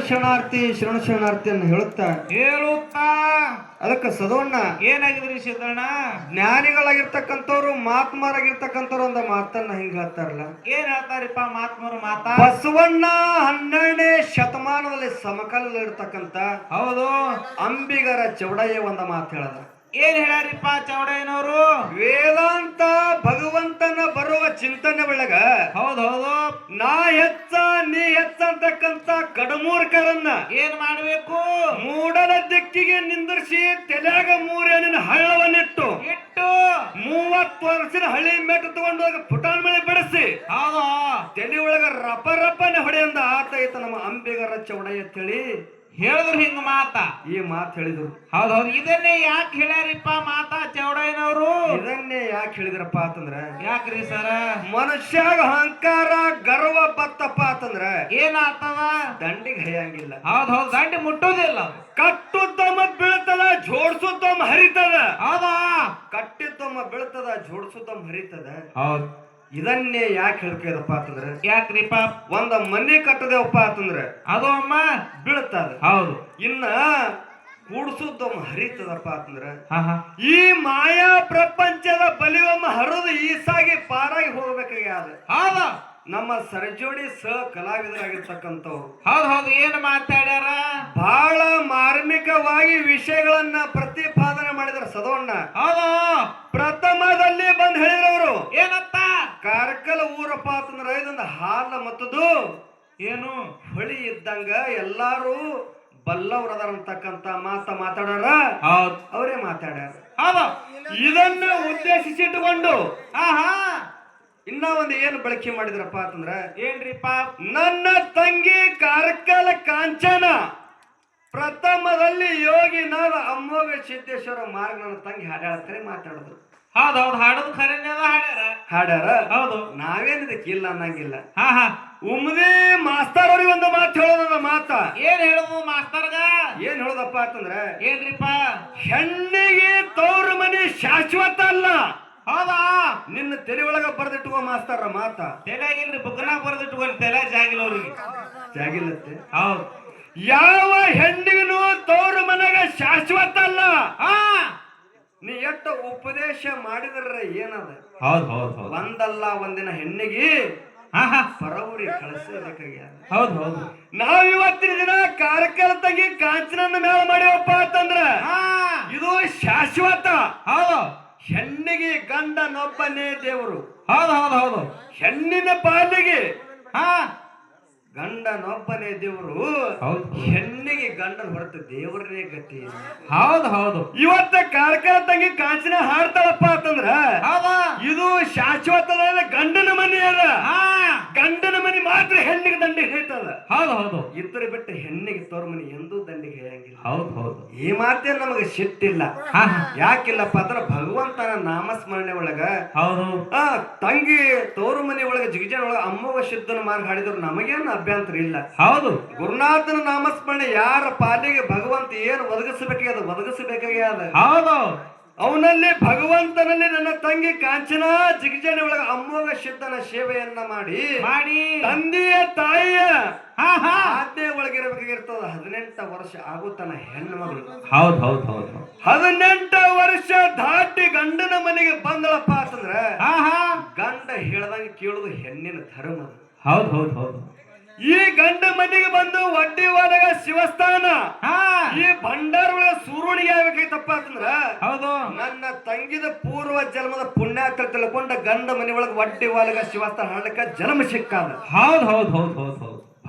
ಶರಣಾರ್ಥಿಯನ್ನು ಹೇಳುತ್ತಾ ಅದಕ್ಕೆ ಸದವಣ್ಣ ಏನಾಗಿದ್ರಿ ಸಿದ್ದಣ್ಣ? ಜ್ಞಾನಿಗಳಾಗಿರ್ತಕ್ಕಂಥವ್ರು ಮಹಾತ್ಮರಾಗಿರ್ತಕ್ಕಂಥವ್ರು ಒಂದು ಮಾತನ್ನ ಹಿಂಗ ಹೇಳ್ತಾರಲ್ಲ. ಏನ್ ಹೇಳ್ತಾರಿಪ್ಪ ಮಹಾತ್ಮರು ಮಾತಾ? ಬಸವಣ್ಣ 12ನೇ ಶತಮಾನದಲ್ಲಿ ಸಮಕಾಲದಲ್ಲಿ ಇರ್ತಕ್ಕಂಥ ಹೌದು ಅಂಬಿಗರ ಚೌಡಯ್ಯ ಒಂದು ಮಾತು ಹೇಳದ. ಏನ್ ಹೇಳ್ಯಾರಿಪ್ಪ ಚೌಡಯ್ಯನವರು? ವೇದಾಂತ ಭಗವಂತನ ಬರುವ ಚಿಂತನೆ ಒಳಗ ಹೌದೌದು ನಾ ಹೆಚ್ಚ ನೀ ಹೆಚ್ಚ ಅಂತಕ್ಕಂತ ಕಡಮೂರ್ಖರನ್ನ ಏನ್ ಮಾಡ್ಬೇಕು? ಮೂಡಲ ದಿಕ್ಕಿಗೆ ನಿಂದಿರಿಸಿ ತಲೆಯಾಗ ಮೂರೇನಿನ ಹಳ್ಳವನ್ನಿಟ್ಟು 30 ವರ್ಷದ ಹಳ್ಳಿ ಮೆಟ್ಟು ತಗೊಂಡು ಹೋಗಿ ಪುಟಾನ್ ಮೇಲೆ ಬಿಡಿಸಿ ಹೌದು ತಲೆ ಒಳಗ ರಪ ರಪ್ಪನೆ ಹೊಡೆಯಿಂದ ಆತ ಈತ ನಮ್ಮ ಅಂಬಿಗರ ಚೌಡಯ್ಯ ತಿಳಿ ಹೇಳಿದ್ರು ಹಿಂಗ ಮಾತಾ. ಈ ಮಾತು ಹೇಳಿದ್ರು. ಹೌದೌದು ಇದನ್ನೇ ಯಾಕೆ ಹೇಳ್ಯಾರಿಪ್ಪ ಮಾತಾ ಚೌಡಯ್ಯನವರು? ಇದನ್ನೇ ಯಾಕೆ ಹೇಳಿದ್ರಪ್ಪ ಅಂತಂದ್ರ ಯಾಕ್ರಿ ಸರ? ಮನುಷ್ಯಾಗ ಅಹಂಕಾರ ಗರ್ವ ಬತ್ತಪ್ಪ ಅಂತಂದ್ರ ಏನಾಗ್ತದ? ದಂಡಿಗೆ ಹರಿಯಂಗಿಲ್ಲ. ಹೌದೌದು ದಂಡಿ ಮುಟ್ಟುದಿಲ್ಲ. ಕಟ್ಟುತ್ತಮ್ಮ ಬೀಳ್ತದ, ಜೋಡ್ಸುತ್ತಮ್ಮ ಹರಿತದ. ಹೌದಾ ಕಟ್ಟಿದ್ದಮ್ಮ ಬೀಳ್ತದ, ಜೋಡ್ಸುತ್ತಮ್ಮ ಹರಿತದ. ಹೌದು ಇದನ್ನೇ ಯಾಕೆ ಹೇಳ್ಕದಪ್ಪ ಅಂತಂದ್ರೆ ಯಾಕ್ರಿಪ್ಪ? ಒಂದ ಮನೆ ಕಟ್ಟದೇವಪ್ಪ ಅಂತಂದ್ರೆ ಅದು ಅಮ್ಮ ಬೀಳ್ತದ. ಹೌದು ಇನ್ನ ಕೂಡ್ಸುತ್ತಮ್ಮ ಹರಿತದಪ್ಪ ಅಂತಂದ್ರ ಈ ಮಾಯಾ ಪ್ರಪಂಚದ ಬಲಿವಮ್ಮ ಹರಿದು ಈಸಾಗಿ ಪಾರಾಗಿ ಹೋಗ್ಬೇಕಾಗ್ಯಾದ. ಹೌದ ನಮ್ಮ ಸರಜೋಡಿ ಕಲಾವಿದರಾಗಿರ್ತಕ್ಕಂಥವ್ರು ಹೌದು ಏನ್ ಮಾತಾಡ್ಯಾರ? ಬಹಳ ಮಾರ್ಮಿಕವಾಗಿ ವಿಷಯಗಳನ್ನ ಪ್ರತಿಪಾದನೆ ಮಾಡಿದ್ರ ಸದವಣ್ಣ. ಹೌದು ಪ್ರಥಮದಲ್ಲಿ ಬಂದ್ ಹೇಳಿದ್ರವರು ಏನಪ್ಪ? ಕಾರ್ಕಳ ಊರಪ್ಪ ಅಂತಂದ್ರ ಇದೊಂದು ಹಾಲ ಮತ್ತದು ಏನು ಹೊಳಿ ಇದ್ದಂಗ ಎಲ್ಲಾರು ಬಲ್ಲವ್ರದಾರ ಅಂತಕ್ಕಂತ ಮಾತಾಡ್ಯಾರ. ಅವರೇ ಮಾತಾಡ್ಯಾರ. ಇದನ್ನ ಉದ್ದೇಶಿಸಿಟ್ಟುಕೊಂಡು ಇನ್ನ ಒಂದು ಏನು ಬಳಕೆ ಮಾಡಿದ್ರಪ್ಪ ಅಂತಂದ್ರ ಏನ್ರಿಪ್ಪ? ನನ್ನ ತಂಗಿ ಕಾರ್ಕಳ ಕಾಂಚನ ಪ್ರಥಮದಲ್ಲಿ ಯೋಗಿನಾದ ಅಮ್ಮೋಗ ಸಿದ್ದೇಶ್ವರ ಮಾರ್ಗ ನನ್ನ ತಂಗಿ ಹಾಡ್ಯಾಳ್ತಾರೆ ಮಾತಾಡಿದ್ರು. ಹೌದೌದು ಹಾಡೋದು ಖರೇನೆ ಹಾಡ್ಯಾರ. ಹೌದು ನಾವೇನ್ ಇದಕ್ಕೆ ಇಲ್ಲ ಅನ್ನಂಗಿಲ್ಲ. ಉಮ್ದೇ ಮಾಸ್ತರ್ ಅವ್ರಿಗೆ ಒಂದು ಮಾತು ಹೇಳೋದ ಮಾತ. ಏನ್ ಹೇಳುದು ಮಾಸ್ತರ್ಗ? ಏನ್ ಹೇಳೋದಪ್ಪ ಅಂತಂದ್ರ ಏನ್ರಿಪ್ಪ? ಹೆಣ್ಣಿಗೆ ತವ್ರ ಮನೆ ಶಾಶ್ವತ ಅಲ್ಲ. ಹೌದಾ ನಿನ್ನ ತಲೆ ಒಳಗ ಬರ್ದಿಟ್ಟುಕೋ ಮಾಸ್ತಾರ ಮಾತ. ತಲೆಯಾಗಿಲ್ರಿ ಬುಕ್ಕನಾಗ ಬರ್ದಿಟ್ಟುಕೊಂಡು ತಲೆ ಜಾಗಿಲ್ಲ ಅವ್ರಿಗೆ. ಜಾಗಿಲ್ಲತ್ತೆ. ಹೌದು ಯಾವ ಹೆಣ್ಣಿಗೂ ತವ್ರ ಮನೆಗ ಶಾಶ್ವತ ಅಲ್ಲ. ನೀ ಎಷ್ಟು ಉಪದೇಶ ಮಾಡಿದ್ರ ಏನದ? ಹೌದು ಒಂದಲ್ಲ ಒಂದಿನ ಹೆಣ್ಣಿಗೆ ಪರವರಿ ಕಳಿಸಬೇಕಾಗ್ಯಾದ. ಹೌದು ನಾವಿವತ್ತಿನ ದಿನ ಕಾರ್ಕಳ ತಂಗಿ ಕಾಂಚನನ್ನ ಮೇಳ ಮಾಡಿವಪ್ಪ ಅಂತಂದ್ರ ಇದು ಶಾಶ್ವತ. ಹೌದು ಹೆಣ್ಣಿಗೆ ಗಂಡನೊಬ್ಬನೇ ದೇವರು. ಹೌದು ಹೆಣ್ಣಿನ ಪಾಲಿಗೆ ಗಂಡನೊಬ್ಬನೇ ದೇವರು. ಹೆಣ್ಣಿಗೆ ಗಂಡನ ಹೊರತು ದೇವರೇ ಗತಿ. ಹೌದು ಇವತ್ತ ಕಾರ್ಕಳ ತಂಗಿ ಕಾಂಚನ ಹಾಡ್ತಾಳಪ್ಪ ಅಂತಂದ್ರ ಇದು ಶಾಶ್ವತದ ಗಂಡನ ಮನೆ ಅದ. ಗಂಡನ ಮನೆ ಮಾತ್ರ ಹೆಣ್ಣಿಗೆ ದಂಡಿಗೆ ಹೇಳ್ತದ. ಹೌದು ಇತರ ಬಿಟ್ಟು ಹೆಣ್ಣಿಗೆ ತೋರ ಮನೆ ಎಂದೂ ದಂಡಿಗೆ ಹೇಳಂಗಿಲ್ಲ. ಹೌದು ಈ ಮಾತೇ ನಮಗೆ ಸಿಟ್ಟಿಲ್ಲ. ಯಾಕಿಲ್ಲಪ್ಪ ಅಂದ್ರ ಭಗವಂತನ ನಾಮಸ್ಮರಣೆ ಒಳಗ ಹೌದು ತಂಗಿ ತೋರು ಮನೆ ಒಳಗ ಜಿಗಜನ ಒಳಗ ಅಮ್ಮವ ಸಿದ್ಧನ ಮಾರ್ಗ ಹಾಡಿದ್ರು ನಮಗೇನು ಅಭ್ಯಂತರ ಇಲ್ಲ. ಹೌದು ಗುರುನಾಥನ ನಾಮಸ್ಮರಣೆ ಯಾರ ಪಾಲಿಗೆ ಭಗವಂತ ಏನು ಒದಗಿಸಬೇಕಾಗ್ಯದ. ಹೌದು ಅವನಲ್ಲಿ ಭಗವಂತನಲ್ಲಿ ನನ್ನ ತಂಗಿ ಕಾಂಚನ ಜಿಗಜನೆ ಒಳಗ ಅಮ್ಮೋಗ ಸಿದ್ಧನ ಸೇವೆಯನ್ನ ಮಾಡಿ ತಂದೆಯ ತಾಯಿಯ ಆಜ್ಞೆ ಒಳಗಿರಬೇಕಾಗಿರ್ತದ. 18 ವರ್ಷ ಆಗುತ್ತಾನ ಹೆಣ್ಣು ಮಗಳು. ಹೌದು 18 ವರ್ಷ ದಾಟಿ ಗಂಡನ ಮನೆಗೆ ಬಂದಳಪ್ಪ ಅಂತಂದ್ರ ಗಂಡ ಹೇಳ್ದಂಗೆ ಕೇಳುದು ಹೆಣ್ಣಿನ ಧರ್ಮ. ಹೌದು ಈ ಗಂಡ ಮನೆಗೆ ಬಂದು ಒಡ್ಡಿ ಒಳಗ ಶಿವಸ್ಥಾನ, ಈ ಭಂಡಾರ ಒಳಗ ಸೂರ್ಯನಿಗೆ ಆಗ್ಬೇಕೈತಪ್ಪ ಅಂತಂದ್ರ ಹೌದು ನನ್ನ ತಂಗಿದ ಪೂರ್ವ ಜನ್ಮದ ಪುಣ್ಯ ತಿಳ್ಕೊಂಡ ಗಂಡ ಮನೆ ಒಳಗ ಒಡ್ಡಿ ಒಳಗ ಶಿವಸ್ಥಾನ ಹಾಡಕ ಜನ್ಮ ಸಿಕ್ಕಾದ. ಹೌದು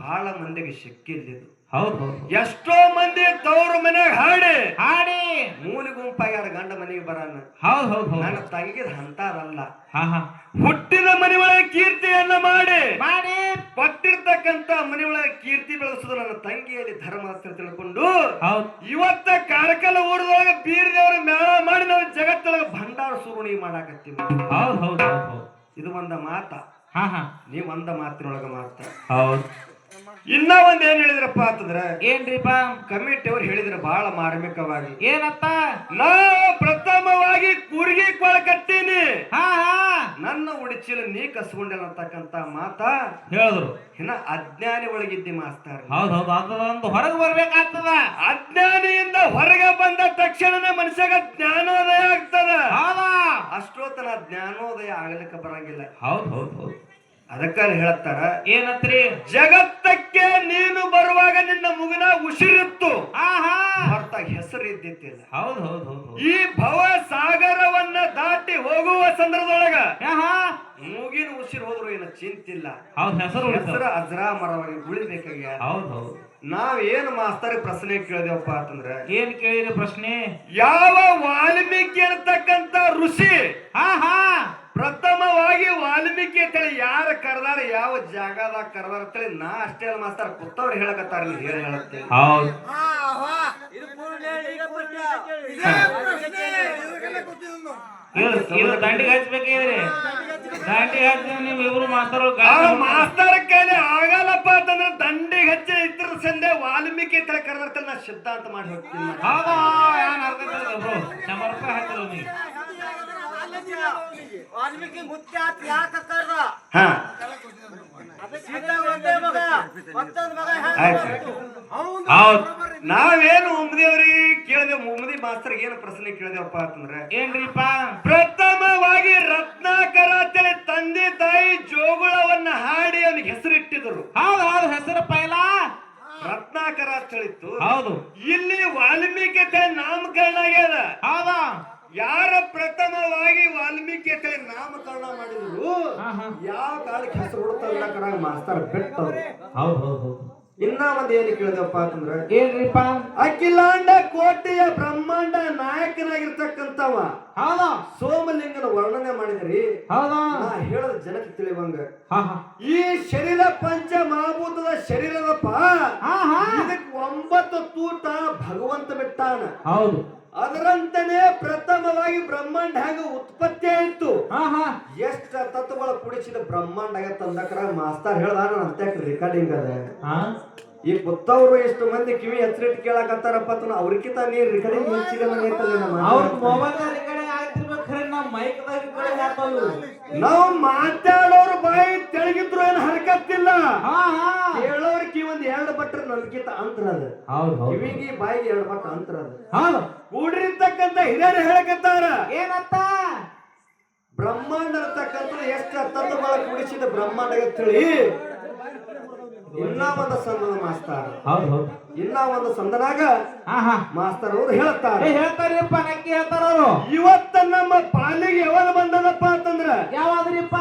ಬಹಳ ಮಂದಿಗೆ ಸಿಕ್ಕಿಲ್ಲ. ಹೌದು ಎಷ್ಟೋ ಮಂದಿ ತವ್ರ ಮನ್ಯಾಗ ಹಾಡಿ ಮೂಲಿ ಗುಂಪಾಗ್ಯಾರ ಗಂಡ ಮನೆಗೆ ಬರಾನ. ಹೌದು ನನ್ನ ತಂಗಿದ ಅಂತದಲ್ಲ. ಹುಟ್ಟಿದ ಮನೆ ಒಳಗೆ ಕೀರ್ತಿಯನ್ನ ಮಾಡಿ ಕೊಟ್ಟಿರ್ತಕ್ಕಂತ ಮನೆ ಒಳಗೆ ಕೀರ್ತಿ ಬೆಳೆಸುದು ನನ್ನ ತಂಗಿಯಲ್ಲಿ ಧರ್ಮ ತಿಳ್ಕೊಂಡು ಇವತ್ತ ಕಾರ್ಕಳ ಊರದೊಳಗ ಬೀರದೇವ್ರ ಮೇಳ ಮಾಡಿ ನಾವು ಜಗತ್ತೊಳಗ ಭಂಡಾರ ಸುರುಣಿ ಮಾಡಾಕತ್ತೀವಿ. ಹೌದು ಇದು ಒಂದ ಮಾತ. ನೀವ್ ಒಂದ ಮಾತಿನೊಳಗ ಮಾತ. ಇನ್ನ ಒಂದ್ ಏನ್ ಹೇಳಿದ್ರಪ್ಪ ಅಂತಂದ್ರ ಏನ್ರಿಪ್ಪ ಕಮಿಟಿ ಅವ್ರು ಹೇಳಿದ್ರು ಬಹಳ ಮಾರ್ಮಿಕವಾಗಿ ಏನತ್ತ ನಾವು ಪ್ರಥಮವಾಗಿ ಕೂರ್ಗಿ ಕೊಳ ಕಟ್ಟೀನಿ ಹಾ ಹಾ ನನ್ನ ಉಡಿಚಿಲ ನೀ ಕಸ್ಕೊಂಡಲ್ಲ ಅಂತಕ್ಕಂತ ಮಾತ ಹೇಳಿದ್ರು. ಇನ್ನ ಅಜ್ಞಾನಿ ಒಳಗಿದ್ದಿ ಮಾಸ್ತಾರ. ಹೌದೌದು ಅದೊಂದು ಹೊರಗೆ ಬರ್ಬೇಕಾಗ್ತದ. ಅಜ್ಞಾನಿಯಿಂದ ಹೊರಗೆ ಬಂದ ತಕ್ಷಣನೇ ಮನುಷ್ಯಗ ಜ್ಞಾನೋದಯ ಆಗ್ತದ. ಹೌದಾ ಅಷ್ಟೊತ್ತನ ಜ್ಞಾನೋದಯ ಆಗ್ಲಿಕ್ಕೆ ಬರಂಗಿಲ್ಲ. ಹೌದ್ ಹೌದ್ ಹೌದು ಅದಕ್ಕ ಹೇಳ್ತಾರ ಏನತ್ರಿ ಜಗತ್ತಕ್ಕೆ ನೀನು ಬರುವಾಗ ನಿನ್ನ ಮುಗಿನ ಉಸಿರಿತ್ತು ಆಹಾ ಹೊರತಾಗಿ ಹೆಸರು ಇದ್ದಿತ್ತಿಲ್ಲ. ಹೌದ್ ಹೌದ್ ಹೌದು ಈ ಭವ ಸಾಗರವನ್ನ ದಾಟಿ ಹೋಗುವ ಸಂದರ್ಭದೊಳಗ ಮೂಗಿನ ಉಸಿರು ಹೋದ್ರು ಏನು ಚಿಂತಿಲ್ಲ. ಹೌದ್ ಹೆಸರು ಅಜರಾಮರವಾಗಿ ಉಳಿಬೇಕಾಗ್ಯ. ಹೌದ್ ಹೌದು ನಾವ್ ಏನ್ ಮಾಸ್ತರ್ ಪ್ರಶ್ನೆ ಕೇಳಿದೇವಪ್ಪ ಅಂತಂದ್ರ ಏನ್ ಕೇಳಿದ್ರಿ ಪ್ರಶ್ನೆ ಯಾವ ವಾಲ್ಮೀಕಿ ಅನ್ನತಕ್ಕಂತ ಋಷಿ ಪ್ರಥಮವಾಗಿ ವಾಲ್ಮೀಕಿ ಅಂತೇಳಿ ಯಾರ ಕರೆದಾರ ಯಾವ ಜಾಗದಾಗ ಕರೆದಾರ ಅಂತೇಳಿ ನಾ ಅಷ್ಟೇ ಅಲ್ಲ ಮಾಸ್ತರ್ ಕೂತವ್ರು ಹೇಳಕತ್ತಾರ ನೀವು ಹೇಳತ್ತೇವೆ. ಹೌದು ಇದು ದಂಡಿಗೆ ಹಚ್ಬೇಕಿದ್ರಿ ದಂಡಿಗೆ ಹಚ್ಚಿ ನೀವು ಇಬ್ರು ಮಾಸ್ತರ ಕೈಲಿ ಆಗಲ್ಲಪ್ಪ ಅಂತಂದ್ರೆ ದಂಡಿಗೆ ಹಚ್ಚಿ ಇದ್ರ ಸಂದೆ ವಾಲ್ಮೀಕಿ ಅಂತೇಳಿ ಕರೆದಾರ ನಾ ಸಿದ್ಧಾಂತ ಮಾಡಿ ಹೋಗ್ತೀನಿ. ಹೌದಾ ಏನ್ ಅರ್ಥ ₹100 ಹಾಕಿಲ್ಲ ನೀವು ವಾಲ್ಮೀಕಿ ಮುತ್ಯ ಯಾಕ ಕರ್ದ ಹಾ ನಾವೇನು ಉಮ್ಮದಿಯವ್ರಿಗೆ ಕೇಳಿದೆವು. ಉಮ್ಮದಿ ಮಾಸ್ತರ್ ಏನು ಪ್ರಶ್ನೆ ಕೇಳಿದೆವಪ್ಪ ಅಂತಂದ್ರೆ ಏನ್ರಿಪ್ಪ ಪ್ರಥಮವಾಗಿ ರತ್ನಾಕರ ಅಂತೇಳಿ ತಂದೆ ತಾಯಿ ಜೋಗುಳವನ್ನ ಹಾಡಿ ಅವನಿಗೆ ಹೆಸರಿಟ್ಟಿದ್ರು. ಹೌದು ಹೌದು ಹೆಸರು ಪೈಲ ರತ್ನಾಕರ ಅಂತ ಹೇಳಿತ್ತು. ಹೌದು ಇಲ್ಲಿ ವಾಲ್ಮೀಕಿ ಅಂತೇಳಿ ನಾಮಕರಣ ಆಗ್ಯದ. ಹೌದಾ ಯಾರ ಪ್ರಥಮವಾಗಿ ವಾಲ್ಮೀಕಿ ಅಂತೇಳಿ ನಾಮಕರಣ ಮಾಡಿದ್ರು ಯಾವ ಕಾಲಕ್ಕೆ ಹೆಸರು ಹುಡುಕರ ಮಾಸ್ತರ್ ಬಿಟ್ಟವ್ರು. ಹೌದು ಹೌದು ಹೌದು ಇನ್ನ ಒಂದ್ ಏನ್ ಕೇಳಿದಪ್ಪ ಅಂತಂದ್ರ ಏನ್ರಿಪ್ಪ ಅಖಿಲಾಂಡ ಕೋಟೆಯ ಬ್ರಹ್ಮಾಂಡ ನಾಯಕನಾಗಿರ್ತಕ್ಕಂಥವ ಹೌದಾ ಸೋಮಲಿಂಗನ ವರ್ಣನೆ ಮಾಡಿದ್ರಿ. ಹೌದಾ ನಾ ಹೇಳದ ಜನಕ್ಕೆ ತಿಳಿವಂಗ ಈ ಶರೀರ ಪಂಚ ಮಹಾಭೂತದ ಶರೀರದಪ್ಪ ಇದಕ್ 9 ತೂಟ ಭಗವಂತ ಬಿಟ್ಟಾನ. ಹೌದು ಅದರಂತನೇ ಪ್ರಥಮವಾಗಿ ಬ್ರಹ್ಮಾಂಡ ಹೇಗೆ ಉತ್ಪತ್ತಿ ಆಯ್ತು ಎಷ್ಟ ತತ್ವಗಳ ಕುಡಿಸಿದ ಬ್ರಹ್ಮಾಂಡ ತಂದಕ್ರ ಮಾಸ್ತರ್ ಹೇಳ್ದಾನ ಅಂತ ರೆಕಾರ್ಡಿಂಗ್ ಅದ. ಈ ಗೊತ್ತವ್ರು ಎಷ್ಟು ಮಂದಿ ಕಿವಿ ಎಚ್ಚರಿಟ್ಟು ಕೇಳಕತ್ತಾರಪ್ಪ ಅವ್ರಿಗಿಂತ ನೀ ರೆಕಾರ್ಡಿಂಗ್ ಹೆಚ್ಚಿಗೆ ನಾವು ಮಾತಾಡೋರು ಬಾಯಿ ತೆಳಗಿದ್ರು ಏನು ಹರಕತ್ತಿಲ್ಲ. ಕೇಳೋರ್ ಕಿವಿ ಒಂದ್ 2 ಬಟ್ರ ನನ್ಗಿಂತ ಅಂತರ ಅದ. ಕಿವಿಗೆ ಬಾಯಿಗೆ 2 ಬಟ್ಟ ಅಂತರ ಅದ. ಕೂಡಿರ್ತಕ್ಕಂತ ಹಿರಿಯರು ಹೇಳಕತ್ತಾರ ಏನಂತ ಬ್ರಹ್ಮಾಂಡ ಅಂತಕ್ಕಂಥ ಎಷ್ಟು ತತ್ವಗಳ ಕುಡಿಸಿದ ಬ್ರಹ್ಮಾಂಡ ಅಂತೇಳಿ. ಇನ್ನ ಒಂದು ಸಂದನ ಮಾಸ್ತರ್ ಇನ್ನ ಒಂದು ಸಂದನಾಗ ಮಾಸ್ತರ್ ಅವರು ಹೇಳ್ತಾರಪ್ಪ ನಕ್ಕಿ ಹೇಳ್ತಾರ ಅವರು. ಇವತ್ತ ನಮ್ಮ ಪಾಲಿಗೆ ಯಾವಾಗ ಬಂದದಪ್ಪ ಅಂತಂದ್ರ ಯಾವಾದ್ರಿಪ್ಪ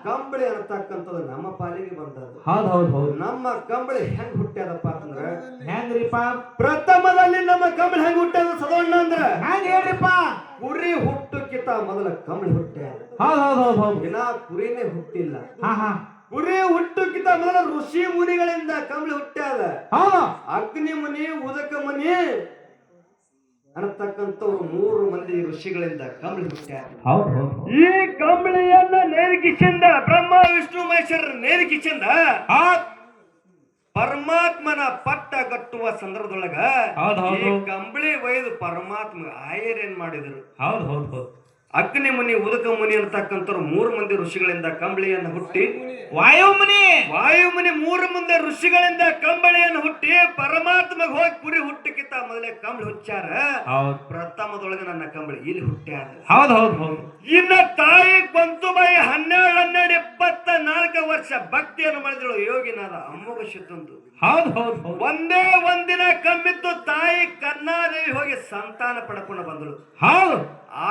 ಕಂಬಳಿ ಅನ್ನತಕ್ಕಂಥದ್ದು ನಮ್ಮ ಪಾಲಿಗೆ ಬಂದದ್ದು. ಹೌದ್ ಹೌದ್ ಹೌದು ನಮ್ಮ ಕಂಬಳಿ ಹೆಂಗ್ ಹುಟ್ಟ್ಯದಪ್ಪ ಅಂತಂದ್ರ ಹೆಂಗ್ರಿಪ್ಪ ಪ್ರಥಮದಲ್ಲಿ ನಮ್ಮ ಕಂಬಳಿ ಹೆಂಗ್ ಹುಟ್ಟ್ಯದ ಸದವಣ್ಣ ಅಂದ್ರ ಹೆಂಗ್ ಹೇಳ್ರಿಪ್ಪ ಕುರಿ ಹುಟ್ಟಕ್ಕಿಂತ ಮೊದಲ ಕಂಬಳಿ ಹುಟ್ಟ್ಯಾದ. ಹೌದ್ ಹೌದ್ ಹೌದ್ ಹೌದು ದಿನ ಕುರಿನೇ ಹುಟ್ಟಿಲ್ಲ. ಹಾ ಕುರಿ ಹುಟ್ಟಕ್ಕಿಂತ ಮೊದಲ ಋಷಿ ಮುನಿಗಳಿಂದ ಕಂಬಳಿ ಹುಟ್ಟ್ಯಾದ. ಅಗ್ನಿ ಮುನಿ ಉದಕ ಮುನಿ ಅನ್ನತಕ್ಕಂಥವ್ರು 3 ಮಂದಿ ಋಷಿಗಳಿಂದ ಕಂಬಳಿ ಹುಟ್ಟ್ಯಾದ. ಈ ಕಂಬಳಿಯನ್ನ ನೇರಿಕಿಸಿಂದ ಬ್ರಹ್ಮ ವಿಷ್ಣು ಮಹೇಶ್ವರ ನೇರಿಕಿಸಿಂದ ಪರಮಾತ್ಮನ ಪಟ್ಟ ಕಟ್ಟುವ ಸಂದರ್ಭದೊಳಗ ಈ ಕಂಬಳಿ ಒಯ್ದು ಪರಮಾತ್ಮ ಆಯರ್ ಏನ್ ಮಾಡಿದ್ರು. ಅಗ್ನಿ ಮುನಿ ಉದಕ ಮುನಿ ಅಂತಕ್ಕಂಥವ್ರು 3 ಮಂದಿ ಋಷಿಗಳಿಂದ ಕಂಬಳಿಯನ್ನು ಹುಟ್ಟಿ ವಾಯುಮುನಿ 3 ಮಂದಿ ಋಷಿಗಳಿಂದ ಕಂಬಳಿಯನ್ನು ಹುಟ್ಟಿ ಪರಮಾತ್ಮಗೆ ಹೋಗಿ ಕುರಿ ಹುಟ್ಟಕ್ಕಿಂತ ಮೊದಲೇ ಕಂಬಳಿ ಹುಚ್ಚಾರ. ಪ್ರಥಮದೊಳಗೆ ನನ್ನ ಕಂಬಳಿ ಇಲ್ಲಿ ಹುಟ್ಟ್ಯಾರ. ಇನ್ನ ತಾಯಿ ಕೊಂತುಬಾಯಿ 12 24 ವರ್ಷ ಭಕ್ತಿಯನ್ನು ಮಾಡಿದಳು ಯೋಗಿನಾದ ಅಮೋಘ ಸಿದ್ಧಂದು. ಒಂದೇ ಒಂದಿನ ಕಮ್ಮಿತ್ತು ತಾಯಿ ಕನ್ನಾದೇವಿ ಹೋಗಿ ಸಂತಾನ ಪಡ್ಕೊಂಡು ಬಂದಳು.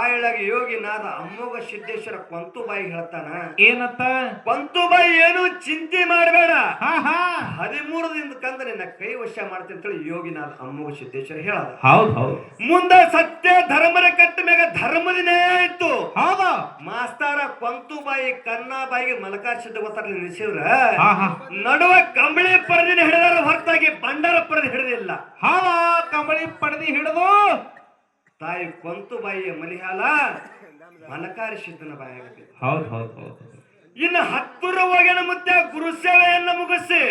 ಆಯಳಾಗಿ ಯೋಗಿನಾದ ಅಮೋಘ ಸಿದ್ದೇಶ್ವರ ಕೊಂತುಬಾಯಿ ಹೇಳ್ತಾನ ಏನಂತ ಕೊಂತುಬಾಯಿ ಏನು ಚಿಂತೆ ಮಾಡಬೇಡ 13 ದಿನದ ಕಂದ ನಿನ್ನ ಕೈ ವಶ ಮಾಡ್ತೀನಿ ಅಂತೇಳಿ ಯೋಗಿನಾದ ಅಮೋಘ ಸಿದ್ದೇಶ್ವರ ಹೇಳದ. ಮುಂದೆ ಸತ್ಯ ಧರ್ಮದ ಕಟ್ಟ ಮ್ಯಾಗ ಧರ್ಮದಿನೇ ಇತ್ತು. ಮಾಸ್ತಾರ ಕೊಂತುಬಾಯಿ ಕನ್ನಾಬಾಯಿಗೆ ಮಲಕಾರ ಸಿದ್ಧ ಗೊತ್ತಾಗ ನಿಲ್ಲಿಸಿದ್ರ ನಡುವ ಕಂಬಳಿ ಪರದಿನ ಹಿಡಿದಾರ ಹೊರತಾಗಿ ಬಂಡಾರ ಪರದಿ ಹಿಡಿದಿಲ್ಲ. ಕಂಬಳಿ ಪರದಿ ಹಿಡಿದು ತಾಯಿ ಕೊಂತುಬಾಯಿಯ ಮಲಿಹಾಲ ಮಲಕಾರಿ ಸಿದ್ಧನ ಬಾಯಿ. ಇನ್ನು 10 ಹೋಗಿನ ಮುತ್ತ ಗುರು ಸೇವೆಯನ್ನ ಮುಗಿಸಿ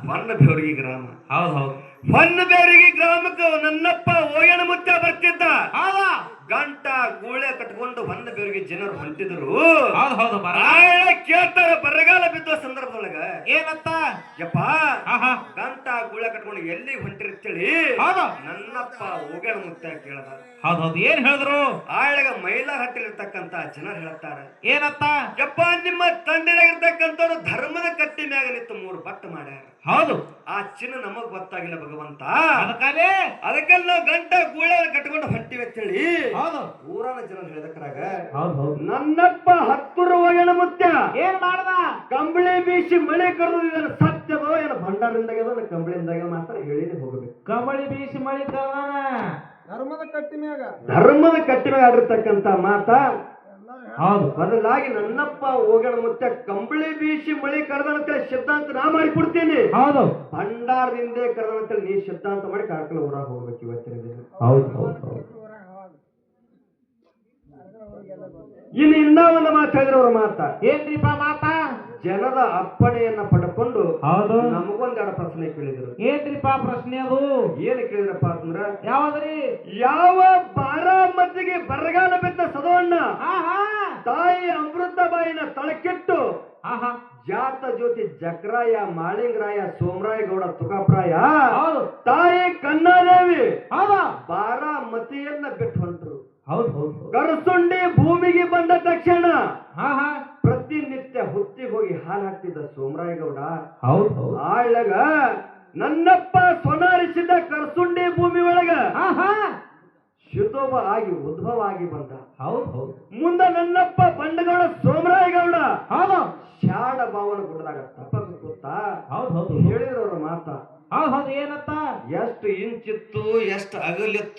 ಹೊನ್ನಬೇವರಿಗೆ ಗ್ರಾಮ. ಹೌದ್ ಹೌದು ಹೊನ್ನಬೇವರಿಗೆ ಗ್ರಾಮಕ್ಕೆ ನನ್ನಪ್ಪ ಓಯಣ ಮುತ್ತ ಬರ್ತಿದ್ದ. ಹೌದಾ ಗಂಟ ಗೂಳೆ ಕಟ್ಕೊಂಡು ಹೊನ್ನಬೇವರಿಗೆ ಜನರು ಹೊಂಟಿದ್ರು. ಹೌದ್ ಹೌದು ಕೇಳ್ತಾರ ಬರಗಾಲ ಬಿದ್ದ ಸಂದರ್ಭದೊಳಗ ಏನತ್ತ ಯಪ್ಪ ಆಹಾ ಗಂಟ ಗೂಳೆ ಕಟ್ಕೊಂಡು ಎಲ್ಲಿ ಹೊಂಟಿರ್ತೇಳಿ ಹೌದು ನನ್ನಪ್ಪ ಓಗಣ ಮುತ್ತ ಕೇಳದ. ಹೌದ್ ಹೌದು ಏನ್ ಹೇಳಿದ್ರು ಆಳಗ ಮೈಲಾ ಹಟ್ಟಿಲಿರ್ತಕ್ಕಂತ ಜನರು ಹೇಳ್ತಾರ ಏನತ್ತ ಯಪ್ಪ ನಿಮ್ಮ ತಂದೆಯಾಗಿರ್ತಕ್ಕಂಥವ್ರು ಧರ್ಮದ ಕಟ್ಟಿ ಮ್ಯಾಗ ನಿಂತು 3 ಬಟ್ಟು ಮಾಡ್ಯಾರ. ಹೌದು ಆ ಚಿನ್ನ ನಮಗ್ ಗೊತ್ತಾಗಿಲ್ಲ ಭಗವಂತ. ಅದಕ್ಕಾಗಿ ಅದಕ್ಕೆ ನಾವು ಗಂಟ ಗೂಳೆ ಕಟ್ಕೊಂಡು ಹೊಂಟಿವಿ ಅಂತೇಳಿ ಹೌದು ಊರಾನ ಜನರು ಹೇಳಿದಕ್ರಾಗ ಹೌದ್ ಹೌದು ನನ್ನಪ್ಪ ಹತ್ತೂರು ಒಗಣ ಮುತ್ಯ ಏನ್ ಮಾಡ್ದ ಕಂಬಳಿ ಬೀಸಿ ಮಳೆ ಕರೆದು ಇದನ್ನು ಸತ್ಯದೋ ಏನೋ ಭಂಡಾರದಿಂದಾಗ್ಯದೋ ಕಂಬಳಿಯಿಂದಾಗ ಮಾತ್ರ ಹೇಳಿನೇ ಹೋಗಬೇಕು. ಕಬಳಿ ಬೀಸಿ ಮಳಿ ಕರ್ದಾನ ಧರ್ಮದ ಕಟ್ಟಿ ಮ್ಯಾಗ ಆಡಿರ್ತಕ್ಕಂತ ಮಾತ ಹೌದು ಬದಲಾಗಿ ನನ್ನಪ್ಪ ಓಗಣ ಮುತ್ಯ ಕಂಬಳಿ ಬೀಸಿ ಮಳಿ ಕರೆದಂತ ಸಿದ್ಧಾಂತ ನಾ ಮಾಡಿಕೊಡ್ತೀನಿ. ಹೌದು ಭಂಡಾರದಿಂದೇ ಕರೆದಂತ ನೀ ಸಿದ್ಧಾಂತ ಮಾಡಿ ಕಾರ್ಕಳ ಊರಾಗ ಹೋಗ್ಬೇಕು ಇವತ್ತಿನ ದಿನ. ಹೌದು ಹೌದು ಹೌದು ಇನ್ನ ಒಂದು ಮಾತು ಹೇಳಿದ್ರೆ ಅವ್ರ ಮಾತ ಏನ್ರಿಪ್ಪ ಮಾತಾ ಜನದ ಅಪ್ಪಣೆಯನ್ನ ಪಡ್ಕೊಂಡು ಹೌದು ನಮಗೊಂದೆರಡು ಪ್ರಶ್ನೆ ಕೇಳಿದ್ರು. ಏನ್ರಿಪ್ಪ ಪ್ರಶ್ನೆ ಅದು ಏನ್ ಕೇಳಿದ್ರಪ್ಪ ಅಂತಂದ್ರ ಯಾವದ್ರಿ ಯಾವ ಬಾರಾಮತಿಗೆ ಬರಗಾಲ ಬಿದ್ದ ಸದವಣ್ಣ ಆಹಾ ತಾಯಿ ಅಮೃತಬಾಯಿನ ತಳಕಿಟ್ಟು ಆಹಾ ಜಾತ ಜ್ಯೋತಿ ಜಕ್ರಾಯ ಮಾಳಿಂಗರಾಯ ಸೋಮರಾಯ ಗೌಡ ತುಕಾಪ್ರಾಯ ಹೌದು ತಾಯಿ ಕನ್ನಾದೇವಿ ಹೌದಾ ಬಾರಾಮತಿಯನ್ನ ಬಿಟ್ಟು ಹೊಂಟ್ರು. ಹೌದು ಹೌದು ಕರಸುಂಡಿ ಭೂಮಿಗೆ ಬಂದ ತಕ್ಷಣ ಆಹಾ ಪ್ರತಿನಿತ್ಯ ಹುತ್ತಿಗೆ ಹೋಗಿ ಹಾಲು ಹಾಕ್ತಿದ್ದ ಸೋಮರಾಯ ಗೌಡ ಹೌದು ಹೌದು ಆಳಗ ನನ್ನಪ್ಪ ಸ್ವನಾರಿಸಿದ ಕರಸುಂಡಿ ಭೂಮಿ ಒಳಗ ಆಹಾ ಶುದ್ಧವ ಆಗಿ ಉದ್ಭವ ಆಗಿ ಬಂದ. ಹೌದು ಹೌದು ಮುಂದ ನನ್ನಪ್ಪ ಬಂಡಗೌಡ ಸೋಮರಾಯ ಗೌಡ ಹೌದು ಶಾಡ ಭಾವನ ಗುಡ್ಡದಾಗ ತಪಸ್ ಕೂತಾ ಹೌದು ಹೌದು ಹೇಳಿದ್ರು ಅವ್ರ ಮಾತ ಹೌದು ಹೌದು ಏನತ್ತ ಎಷ್ಟು ಇಂಚಿತ್ತು ಎಷ್ಟು ಅಗಲಿತ್ತು